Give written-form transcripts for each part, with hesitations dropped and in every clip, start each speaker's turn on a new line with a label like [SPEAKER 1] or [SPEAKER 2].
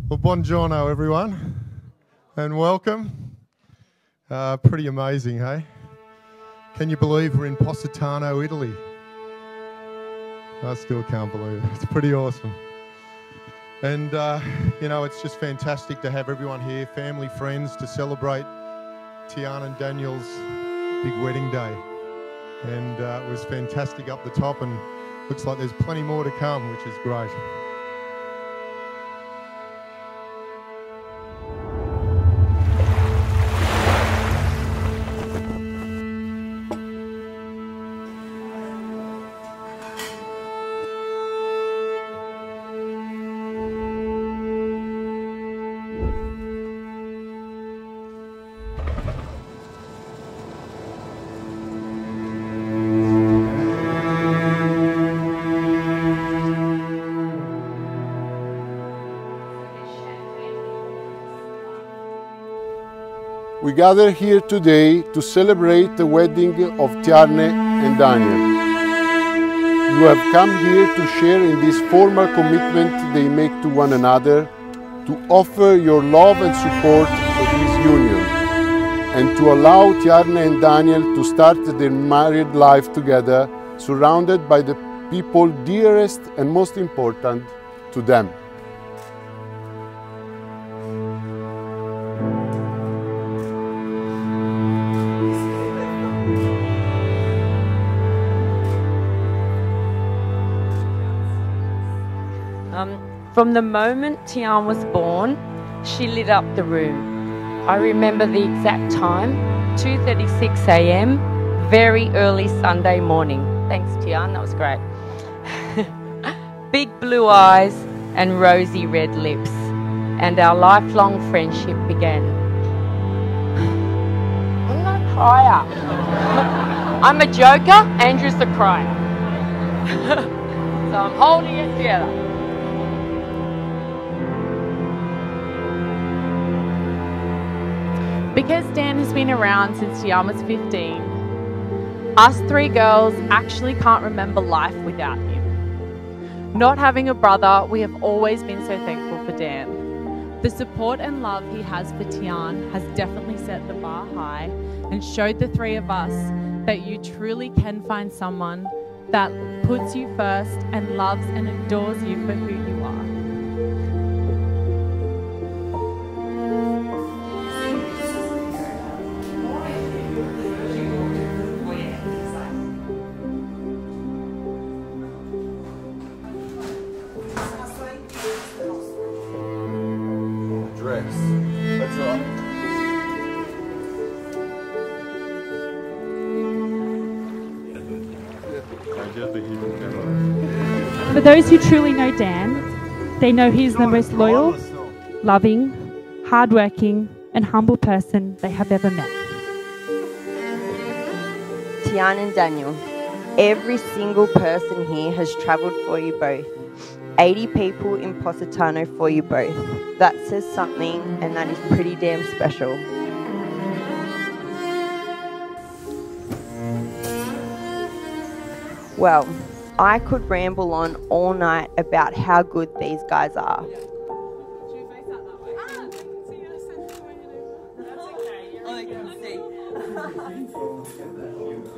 [SPEAKER 1] Well, buongiorno everyone, and welcome. Pretty amazing, hey? Can you believe we're in Positano, Italy? I still can't believe it. It's pretty awesome. And, you know, it's just fantastic to have everyone here, family, friends, to celebrate Tiarne and Daniel's big wedding day. And it was fantastic up the top, and looks like there's plenty more to come, which is great.
[SPEAKER 2] We gather here today to celebrate the wedding of Tiarne and Daniel. You have come here to share in this formal commitment they make to one another, to offer your love and support for this union, and to allow Tiarne and Daniel to start their married life together, surrounded by the people dearest and most important to them.
[SPEAKER 3] From the moment Tiarne was born, she lit up the room. I remember the exact time, 2:36 a.m, very early Sunday morning. Thanks, Tiarne, that was great. Big blue eyes and rosy red lips, and our lifelong friendship began. I'm not a crier. I'm a joker, Andrew's a crier. So I'm holding it together.
[SPEAKER 4] Because Dan has been around since Tiarne was 15, us three girls actually can't remember life without him. Not having a brother, we have always been so thankful for Dan. The support and love he has for Tiarne has definitely set the bar high and showed the three of us that you truly can find someone that puts you first and loves and adores you for who you are.
[SPEAKER 5] For those who truly know Dan, they know he's the most loyal, loving, hardworking, and humble person they have ever met.
[SPEAKER 3] Tiarne and Daniel, every single person here has travelled for you both. 80 people in Positano for you both. That says something, and that is pretty damn special. Well, I could ramble on all night about how good these guys are.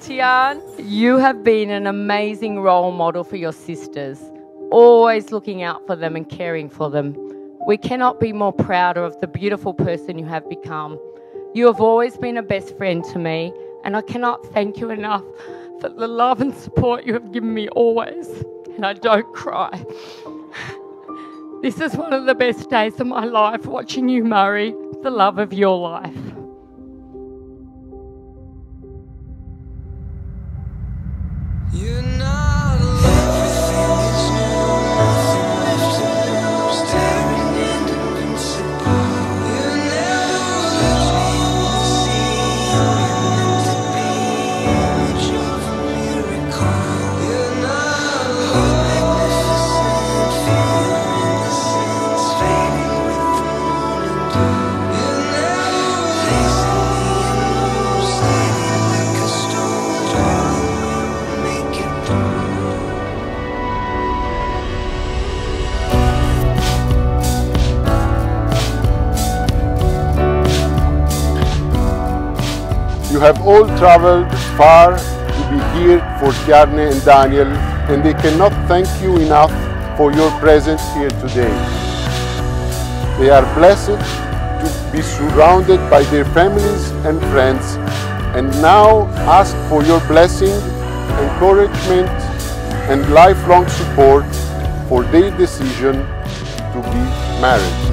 [SPEAKER 3] Tiarne, you have been an amazing role model for your sisters, always looking out for them and caring for them. We cannot be more prouder of the beautiful person you have become. You have always been a best friend to me, and I cannot thank you enough for the love and support you have given me always, and I don't cry. This is one of the best days of my life, watching you marry the love of your life.
[SPEAKER 6] You're not alone. Everything is new. Nothing left to lose. Staring into invincible. You never left me in the sea. You're meant to be. Image of a miracle. You're not alone. Magnificent. Feel in the sands. Fading with the morning dew. You never
[SPEAKER 2] You have all traveled far to be here for Tiarne and Daniel, and they cannot thank you enough for your presence here today. They are blessed to be surrounded by their families and friends, and now ask for your blessing, encouragement, and lifelong support for their decision to be married.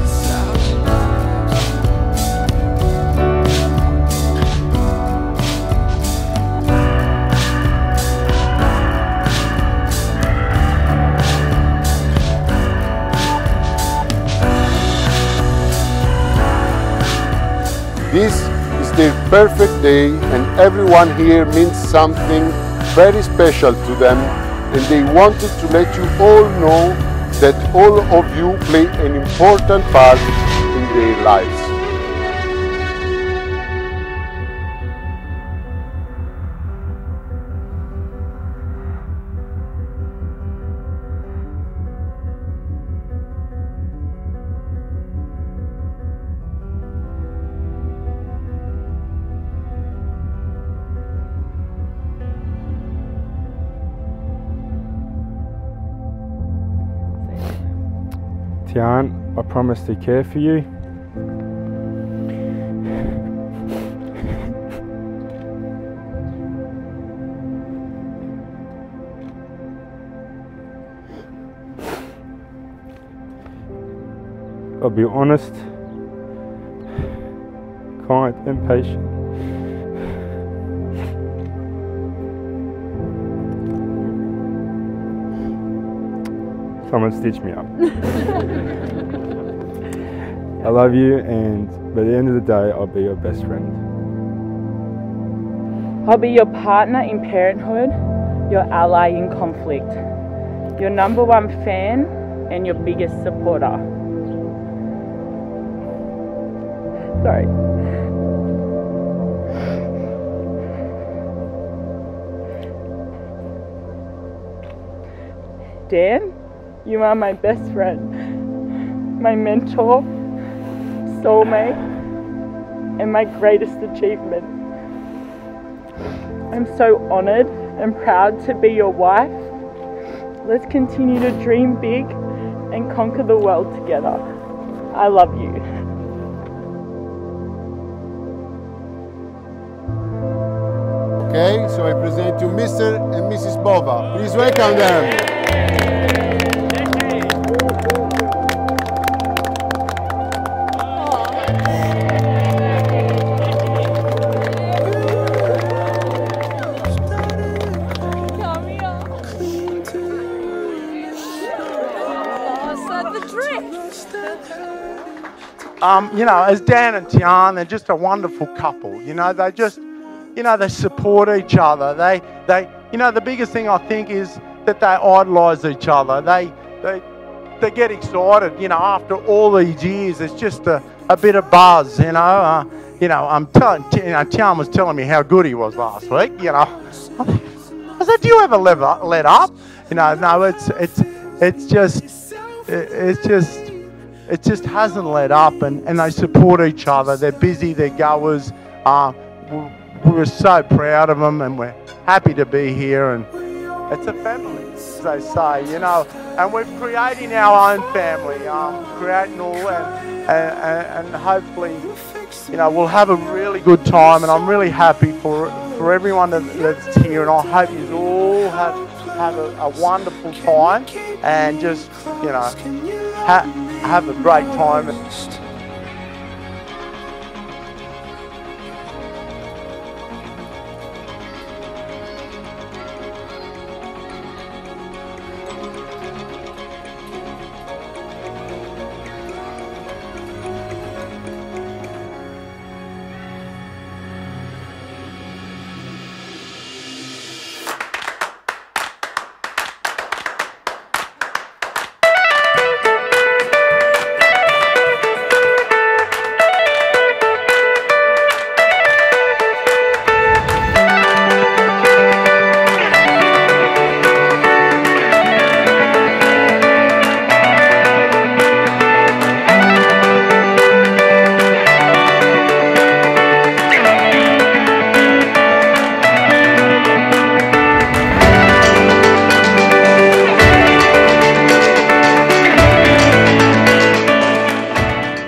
[SPEAKER 2] This is their perfect day, and everyone here means something very special to them, and they wanted to let you all know that all of you play an important part in their lives.
[SPEAKER 7] Tiarne, I promise to care for you. I'll be honest, kind and patient. Someone stitch me up. I love you, and by the end of the day, I'll be your best friend.
[SPEAKER 8] I'll be your partner in parenthood, your ally in conflict, your #1 fan, and your biggest supporter. Sorry. Dan, you are my best friend, my mentor, soulmate, and my greatest achievement. I'm so honored and proud to be your wife. Let's continue to dream big and conquer the world together. I love you.
[SPEAKER 2] Okay, so I present you Mr. and Mrs. Bova. Please welcome them.
[SPEAKER 9] You know, as Dan and Tiarne, they're just a wonderful couple. You know, they just, you know, they support each other. They, you know, the biggest thing I think is that they idolise each other. They get excited. You know, after all these years, it's just a bit of buzz. You know, I'm telling, you know, Tiarne was telling me how good he was last week. You know, I said, do you ever let up? You know, no, it just hasn't let up, and they support each other. They're busy, they're goers. We're so proud of them, and we're happy to be here, and it's a family, as they say, you know, and we're creating our own family, creating all, and hopefully, you know, we'll have a really good time, and I'm really happy for everyone that's here, and I hope you all have a wonderful time, and just, you know, have a great time.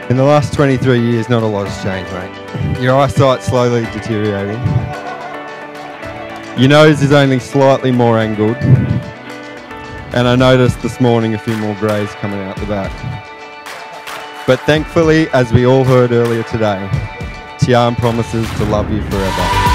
[SPEAKER 10] In the last 23 years, not a lot has changed, mate. Your eyesight's slowly deteriorating. Your nose is only slightly more angled. And I noticed this morning a few more greys coming out the back. But thankfully, as we all heard earlier today, Tiarne promises to love you forever.